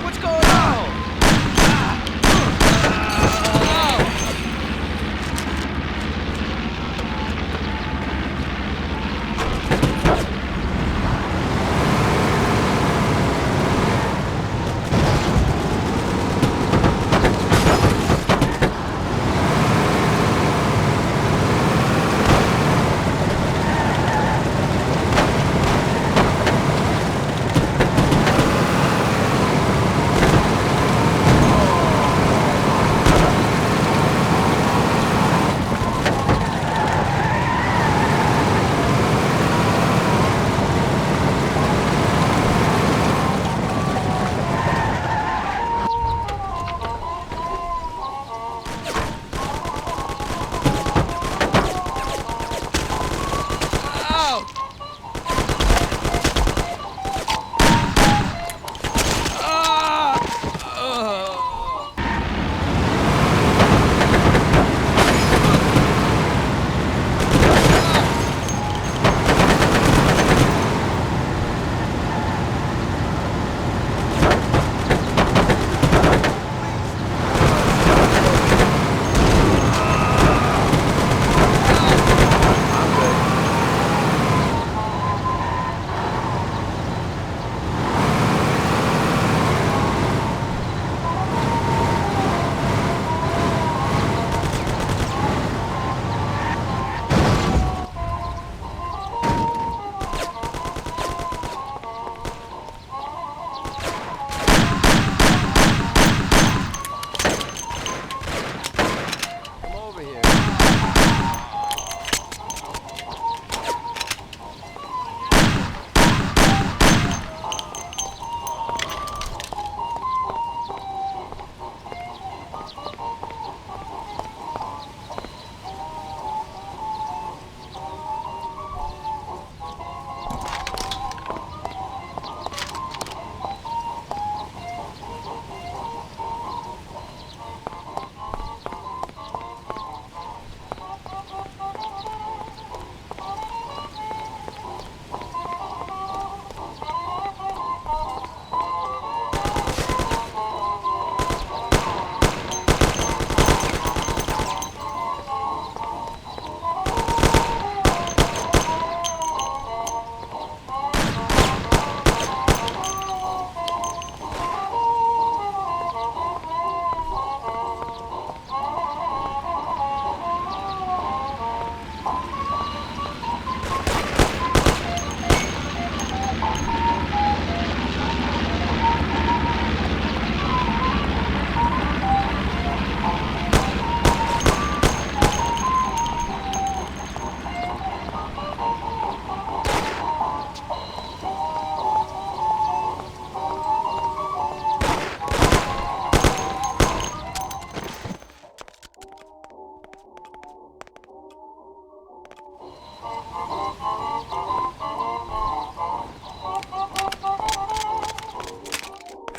What's going on?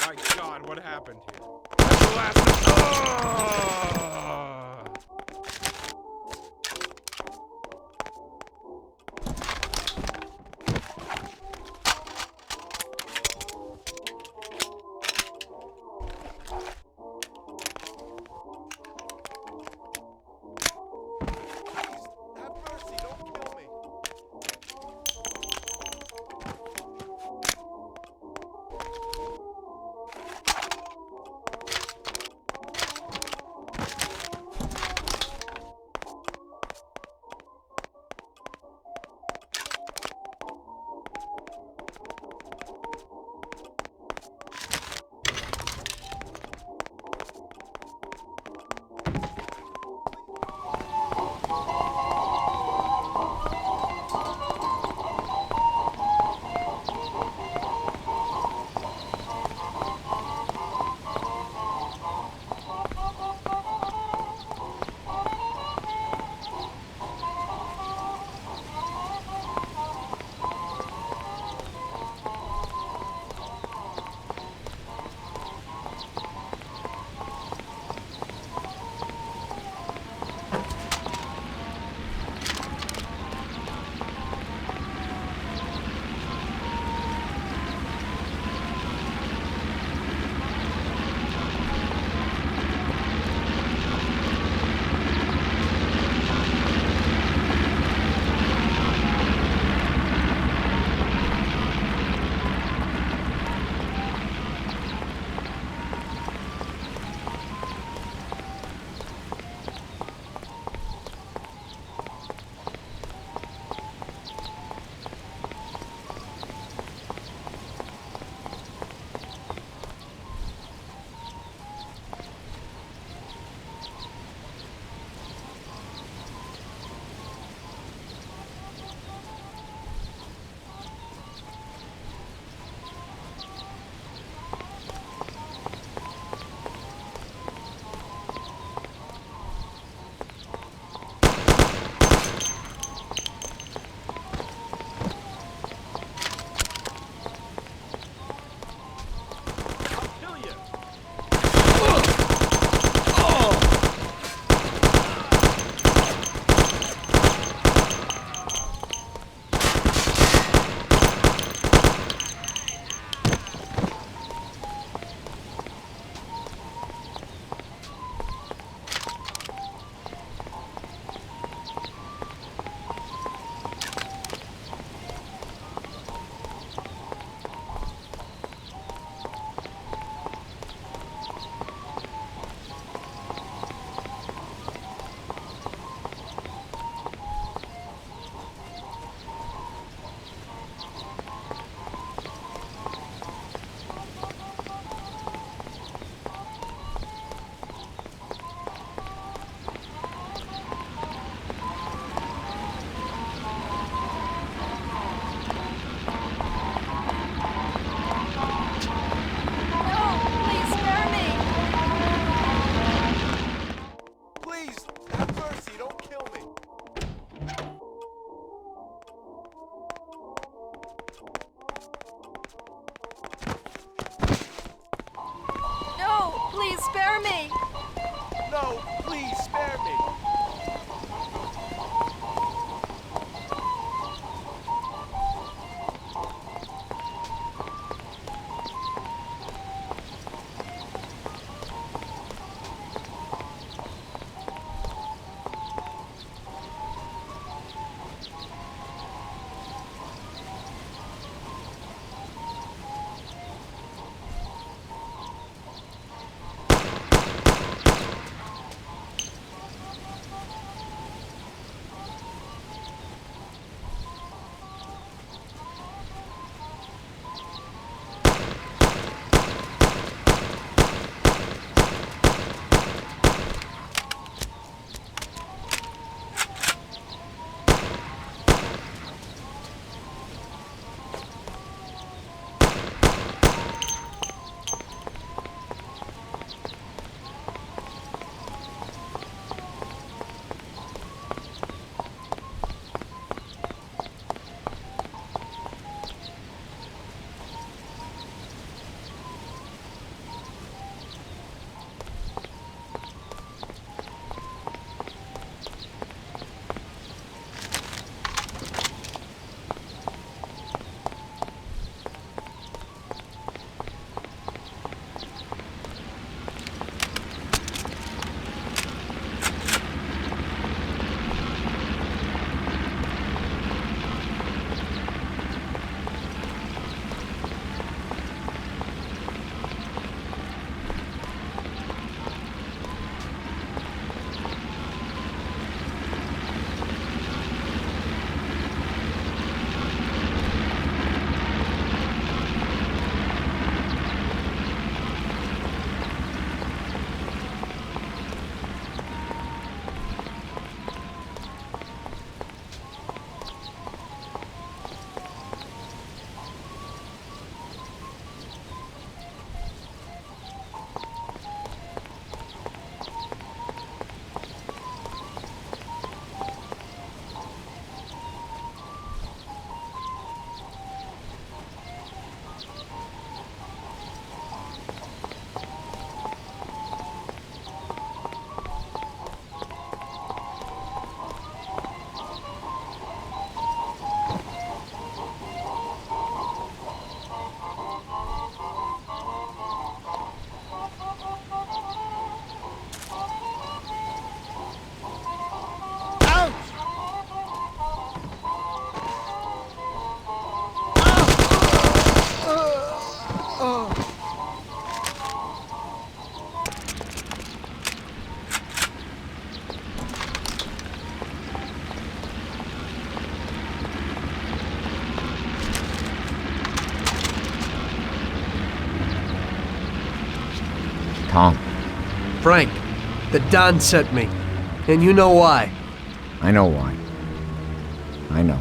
My God, what happened here? That's the last. Have mercy, don't kill me. spare me! No, please spare me. Tom. Frank, the Don sent me. And you know why. I know why. I know.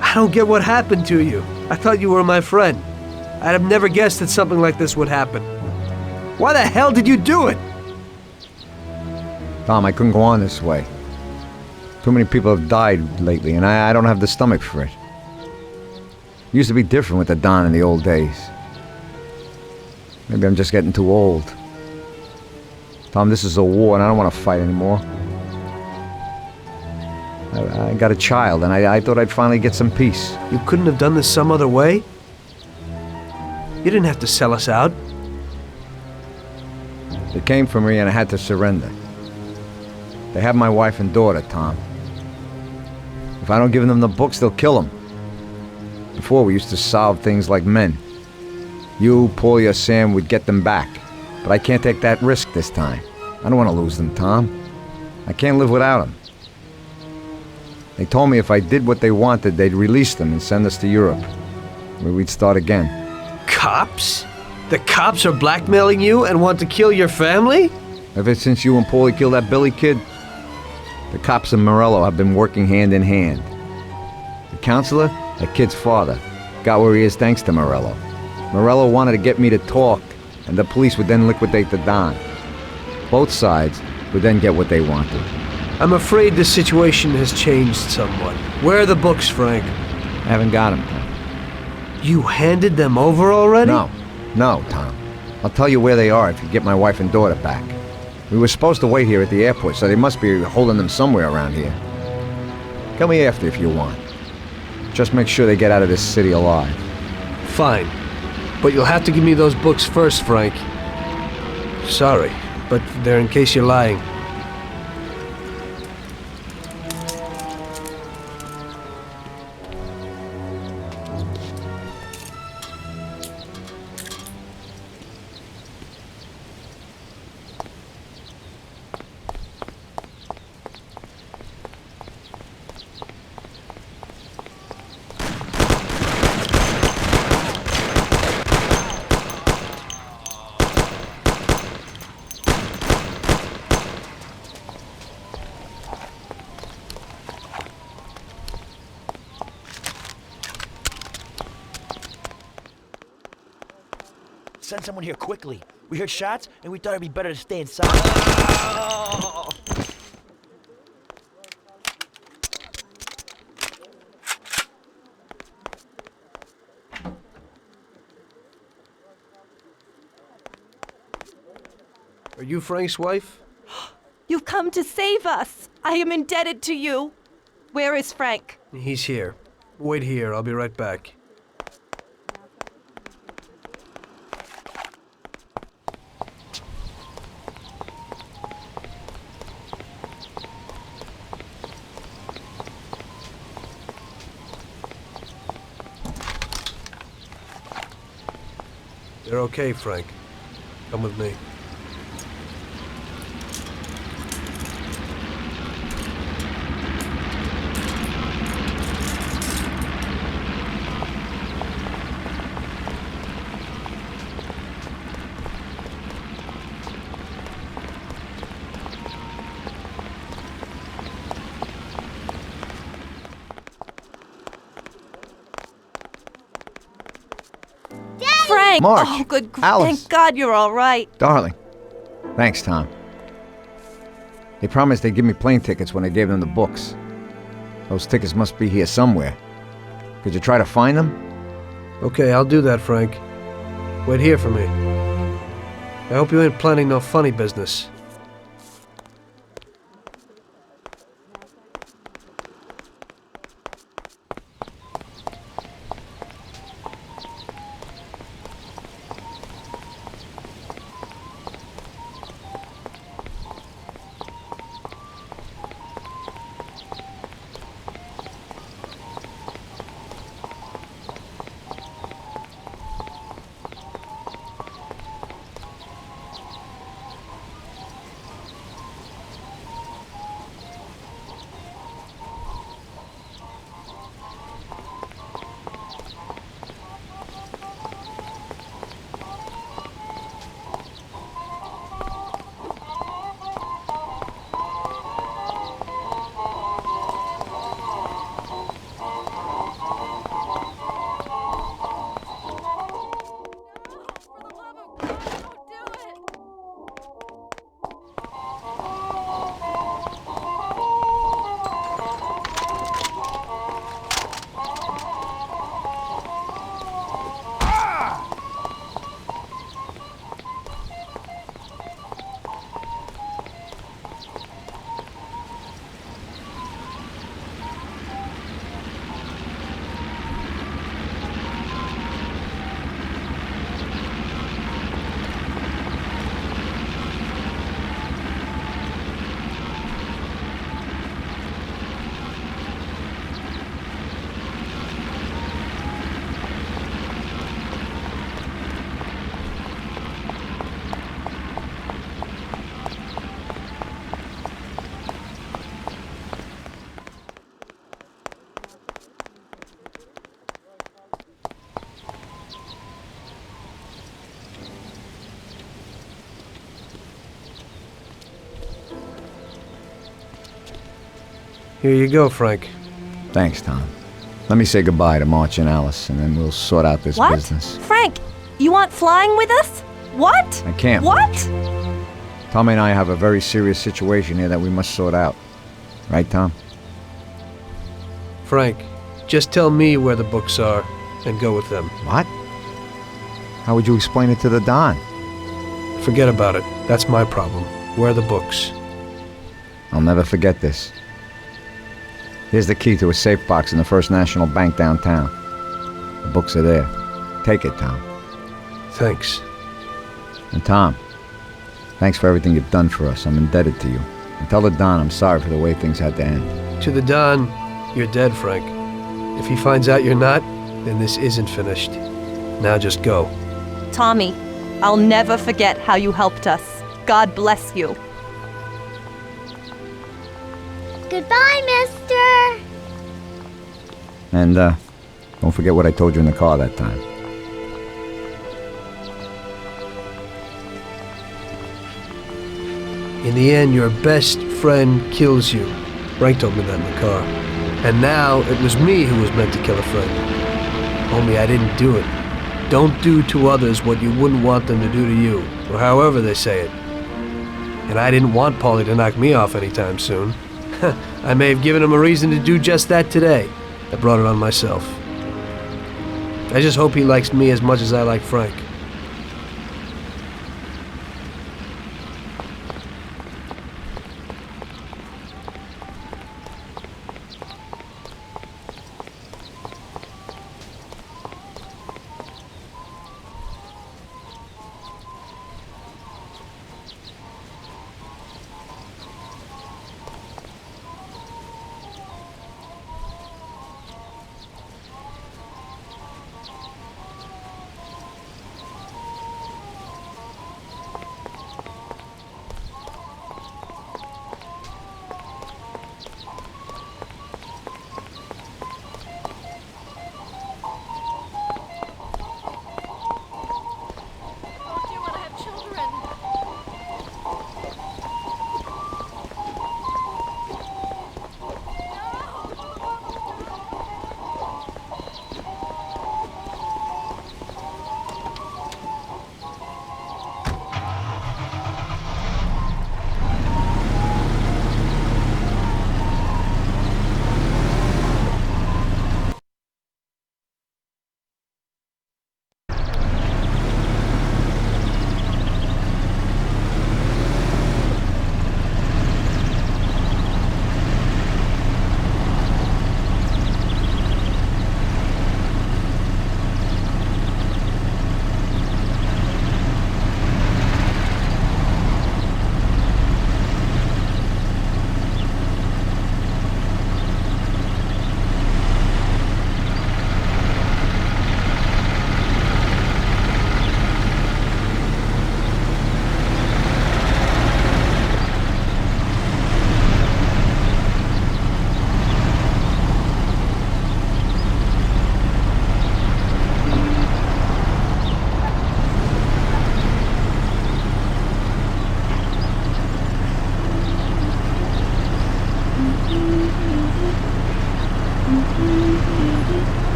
I don't get what happened to you. I thought you were my friend. I'd have never guessed that something like this would happen. Why the hell did you do it? Tom, I couldn't go on this way. Too many people have died lately, and I don't have the stomach for it. It used to be different with the Don in the old days. Maybe I'm just getting too old. Tom, this is a war, and I don't want to fight anymore. I got a child, and I thought I'd finally get some peace. You couldn't have done this some other way? You didn't have to sell us out. They came for me, and I had to surrender. They have my wife and daughter, Tom. If I don't give them the books, they'll kill them. Before, we used to solve things like men. You, Paulie, or Sam would get them back. But I can't take that risk this time. I don't want to lose them, Tom. I can't live without them. They told me if I did what they wanted, they'd release them and send us to Europe, where we'd start again. Cops? The cops are blackmailing you and want to kill your family? Ever since you and Paulie killed that Billy kid, the cops in Morello have been working hand in hand. The counselor, that kid's father, got where he is thanks to Morello. Morello wanted to get me to talk, and the police would then liquidate the Don. Both sides would then get what they wanted. I'm afraid the situation has changed somewhat. Where are the books, Frank? I haven't got them, Tom. You handed them over already? No, Tom. I'll tell you where they are if you get my wife and daughter back. We were supposed to wait here at the airport, so they must be holding them somewhere around here. Come me after if you want. Just make sure they get out of this city alive. Fine. But you'll have to give me those books first, Frank. Sorry, but they're in case you're lying. Send someone here quickly. We heard shots, and we thought it'd be better to stay inside. Are you Frank's wife? You've come to save us. I am indebted to you. Where is Frank? He's here. Wait here, I'll be right back. You're okay, Frank. Come with me. Frank! March! Oh, good. Alice! Thank God you're all right. Darling. Thanks, Tom. They promised they'd give me plane tickets when I gave them the books. Those tickets must be here somewhere. Could you try to find them? Okay, I'll do that, Frank. Wait here for me. I hope you ain't planning no funny business. Here you go, Frank. Thanks, Tom. Let me say goodbye to March and Alice, and then we'll sort out this What? business. Frank, you want flying with us? What? I can't. What? Tommy and I have a very serious situation here that we must sort out. Right, Tom? Frank, just tell me where the books are and go with them. What? How would you explain it to the Don? Forget about it. That's my problem. Where are the books? I'll never forget this. Here's the key to a safe box in the First National Bank downtown. The books are there. Take it, Tom. Thanks. And Tom, thanks for everything you've done for us. I'm indebted to you. And tell the Don I'm sorry for the way things had to end. To the Don, you're dead, Frank. If he finds out you're not, then this isn't finished. Now just go. Tommy, I'll never forget how you helped us. God bless you. Goodbye, mister! And, don't forget what I told you in the car that time. In the end, your best friend kills you. Frank told me that in the car. And now, it was me who was meant to kill a friend. Only I didn't do it. Don't do to others what you wouldn't want them to do to you, or however they say it. And I didn't want Paulie to knock me off anytime soon. I may have given him a reason to do just that today. I brought it on myself. I just hope he likes me as much as I like Frank.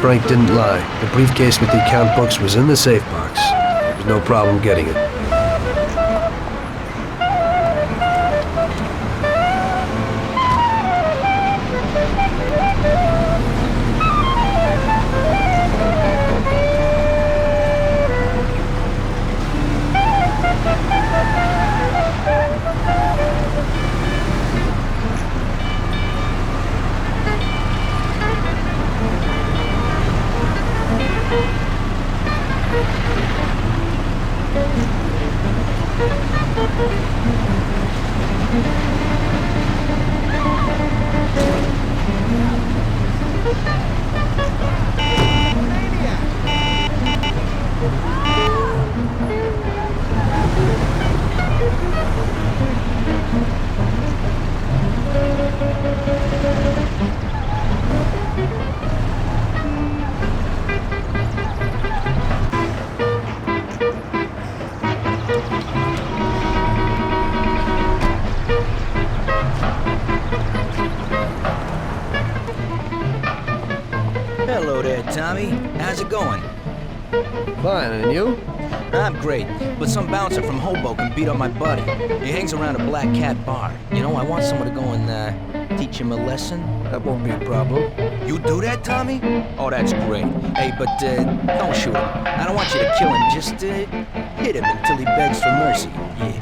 Frank didn't lie. The briefcase with the account books was in the safe box. There was no problem getting it. there, Tommy. How's it going? Fine, and you? I'm great, but some bouncer from Hoboken beat up my buddy. He hangs around a Black Cat bar. You know, I want someone to go and teach him a lesson. That won't be a problem. You do that, Tommy? Oh, that's great. Hey, but don't shoot him. I don't want you to kill him. Just hit him until he begs for mercy. Yeah.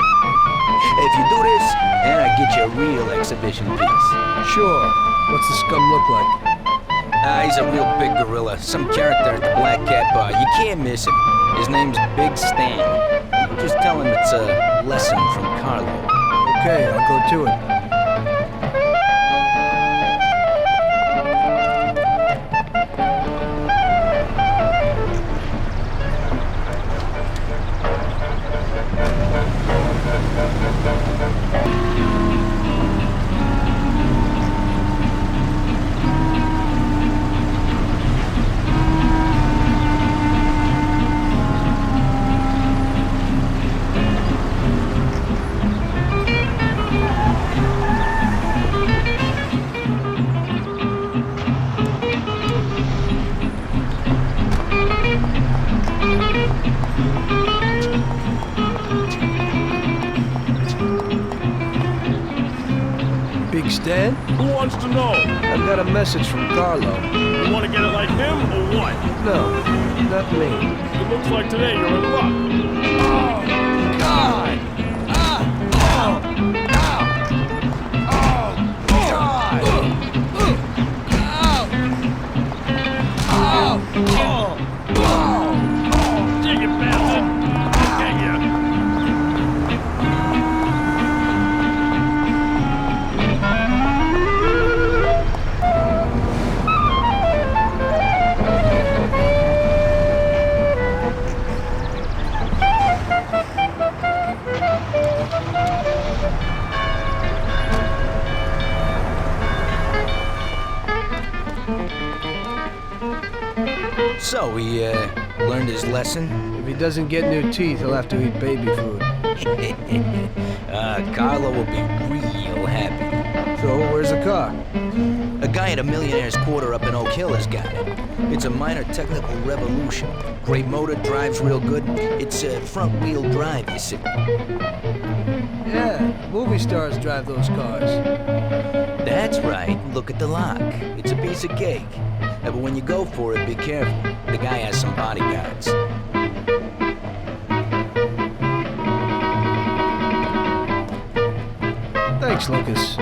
If you do this, then I get you a real exhibition piece. Sure. What's the scum look like? He's a real big gorilla. Some character at the Black Cat bar. You can't miss him. His name's Big Stan. Just tell him it's a lesson from Carlo. Okay, I'll go to it. Big Stan? Who wants to know? I've got a message from Carlo. You want to get it like him or what? No, not me. It looks like today you're in luck. Oh, God! Dig it, bastard! Get ya! So, he learned his lesson? If he doesn't get new teeth, he'll have to eat baby food. Carlo will be real happy. So, where's the car? A guy at a Millionaire's Quarter up in Oak Hill has got it. It's a minor technical revolution. Great motor, drives real good. It's front-wheel drive, you see. Yeah, movie stars drive those cars. That's right. Look at the lock. It's a piece of cake. But when you go for it, be careful. The guy has some bodyguards. Thanks, Lucas.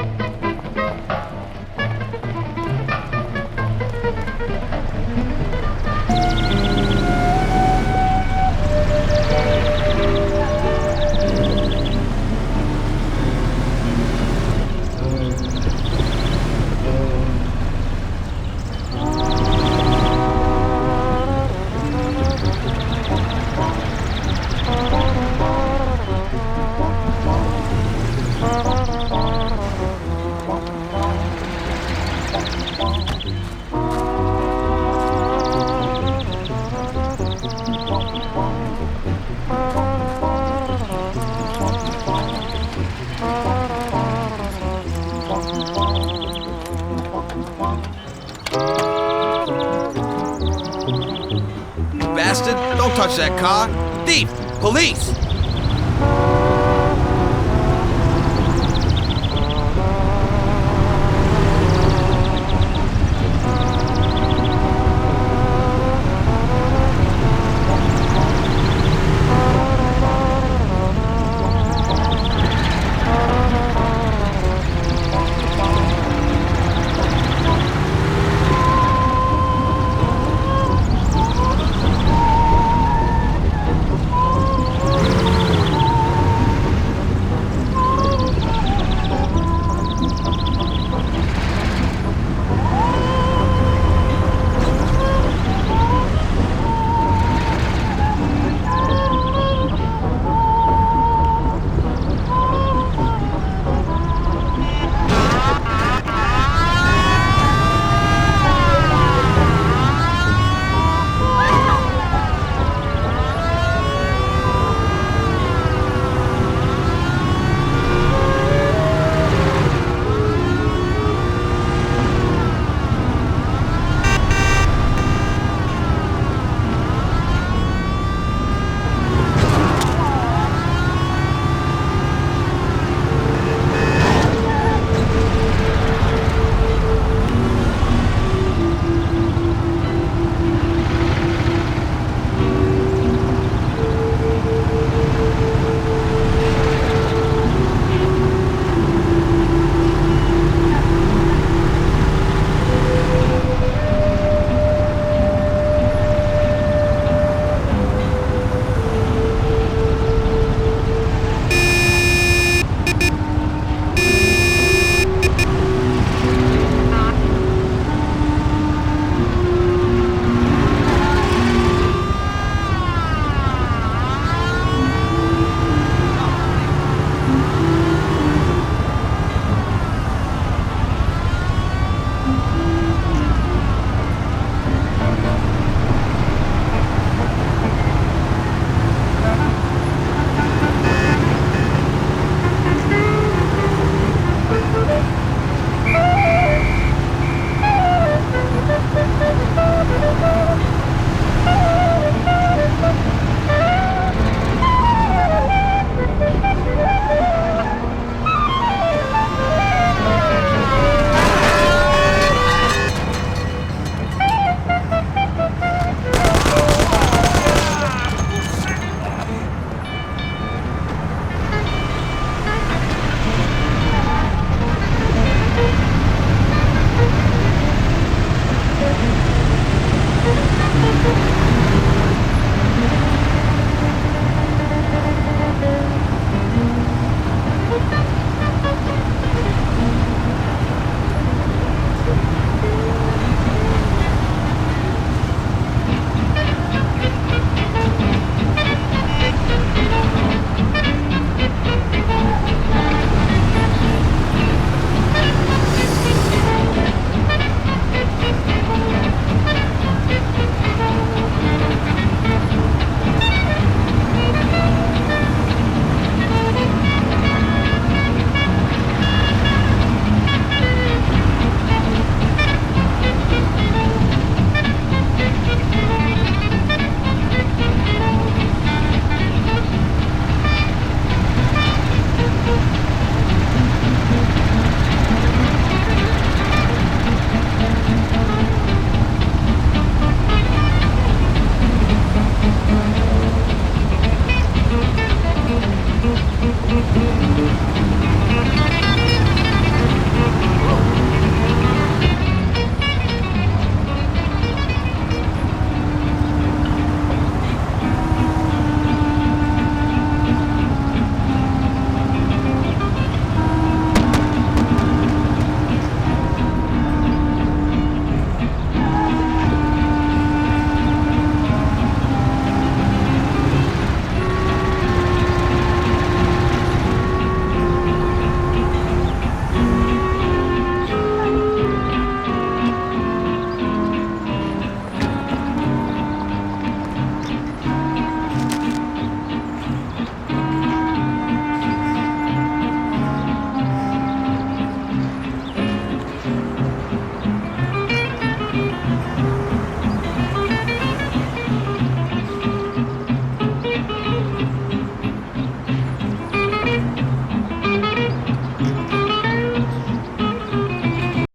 Bastard, don't touch that car. Thief! Police! Tommy.